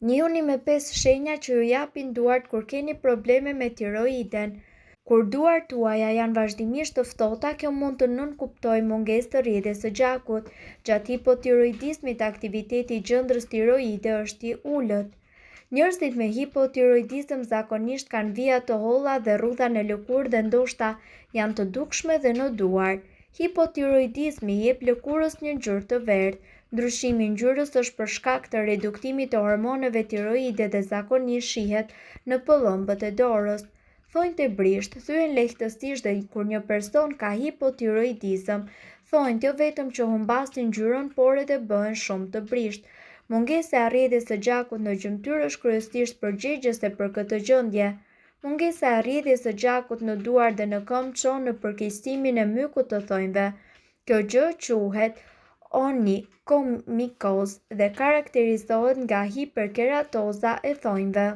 Njihuni me 5 shenja që ju japin duart kur keni probleme me tiroiden. Kur duart tuaja janë vazhdimisht të ftohta, kjo mund të nënkuptojë mungesë të rrjedhjes së gjakut. Gjatë hipotiroidizmit, aktiviteti i gjendrës tiroide është i ulët. Njerëzit me hipotiroidizëm zakonisht kanë vija të holla dhe rrudha në lëkurë dhe ndoshta janë të dukshme dhe në duar. Hipotiroidizmi jep lëkurës një ngjyrë të verdhë. Ndryshimi i ngjyrës është për shkak të reduktimit të hormoneve tiroide dhe zakonisht shihet në pëllëmbët e dorës. Thonjtë e brisht, thyen lehtësisht dhe kur një person ka hipotiroidizëm, thonjtë jo vetëm që humbasin ngjyrën, por edhe bëhen shumë të brisht. Mungesa e rrjedhjes së gjakut në gjymtyrë është kryesisht përgjegjëse për këtë gjendje. Mungesa e rrjedhjes së gjakut në duar dhe në këmbë çon në përkeqësimin e mykut të thonjve. Kjo gjë quhet onikomikoz dhe karakterizohet nga hiperkeratoza e thonjve.